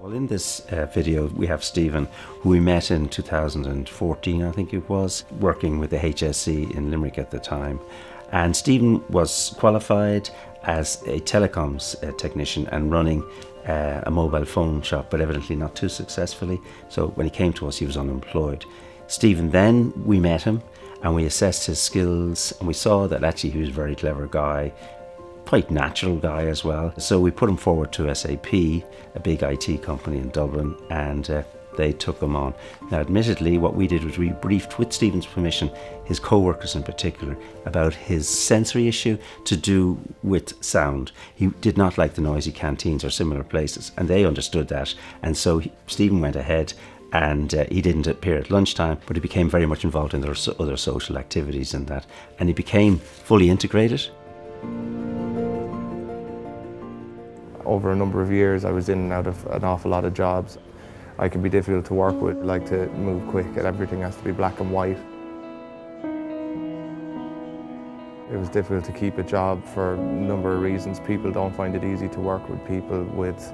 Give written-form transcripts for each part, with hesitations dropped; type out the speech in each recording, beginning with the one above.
Well, in this video we have Stephen, who we met in 2014, I think it was, working with the HSE in Limerick at the time. And Stephen was qualified as a telecoms technician and running a mobile phone shop, but evidently not too successfully. So when he came to us, he was unemployed. Stephen, then we met him and we assessed his skills, and we saw that actually he was a very clever guy, quite natural guy as well. So we put him forward to SAP, a big IT company in Dublin, and they took him on. Now, admittedly, what we did was we briefed, with Stephen's permission, his co-workers in particular, about his sensory issue to do with sound. He did not like the noisy canteens or similar places, and they understood that. And so Stephen went ahead, and he didn't appear at lunchtime, but he became very much involved in their other social activities and that, and he became fully integrated. Over a number of years, I was in and out of an awful lot of jobs. I can be difficult to work with, like to move quick, and everything has to be black and white. It was difficult to keep a job for a number of reasons. People don't find it easy to work with people with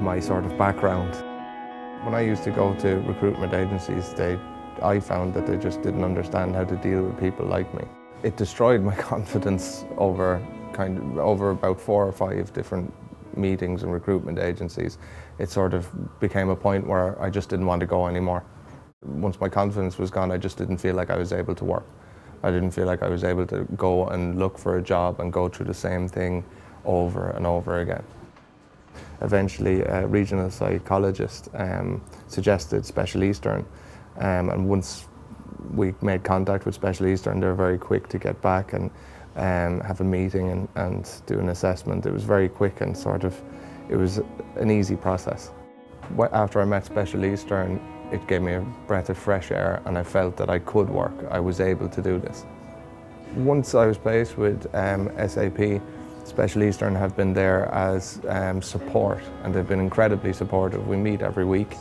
my sort of background. When I used to go to recruitment agencies, I found that they just didn't understand how to deal with people like me. It destroyed my confidence over about 4 or 5 different meetings and recruitment agencies. It sort of became a point where I just didn't want to go anymore. Once my confidence was gone, I just didn't feel like I was able to work. I didn't feel like I was able to go and look for a job and go through the same thing over and over again. Eventually, a regional psychologist suggested Specialist Erne, and once we made contact with Specialist Erne, they were very quick to get back and have a meeting and do an assessment. It was very quick and it was an easy process. After I met Specialist Erne, it gave me a breath of fresh air, and I felt that I could work. I was able to do this. Once I was placed with SAP, Specialist Erne have been there as support, and they've been incredibly supportive. We meet every week.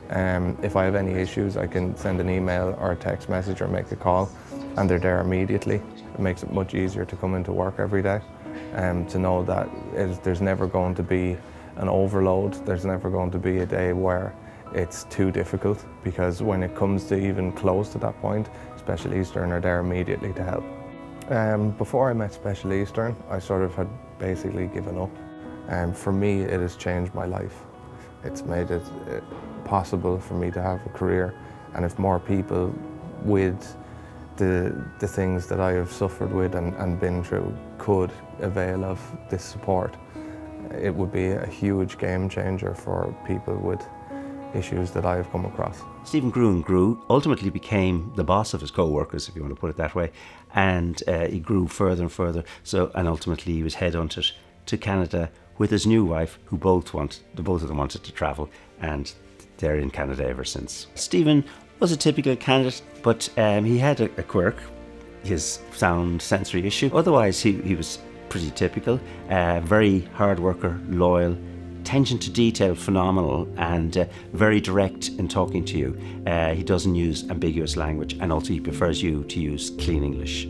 If I have any issues, I can send an email or a text message or make a call, and they're there immediately. It makes it much easier to come into work every day, to know that there's never going to be an overload. There's never going to be a day where it's too difficult, because when it comes to even close to that point, Specialist Erne are there immediately to help. Before I met Specialist Erne, I sort of had basically given up. For me, it has changed my life. It's made it possible for me to have a career, and if more people with the things that I have suffered with and been through could avail of this support, it would be a huge game changer for people with issues that I have come across. Stephen grew and grew, ultimately became the boss of his co-workers, if you want to put it that way, and he grew further and further, and ultimately he was headhunted to Canada with his new wife, who both of them wanted to travel, and they're in Canada ever since. Stephen was a typical candidate, but he had a quirk, his sound sensory issue. Otherwise, he was pretty typical, very hard worker, loyal, attention to detail phenomenal, and very direct in talking to you. He doesn't use ambiguous language, and also he prefers you to use clean English.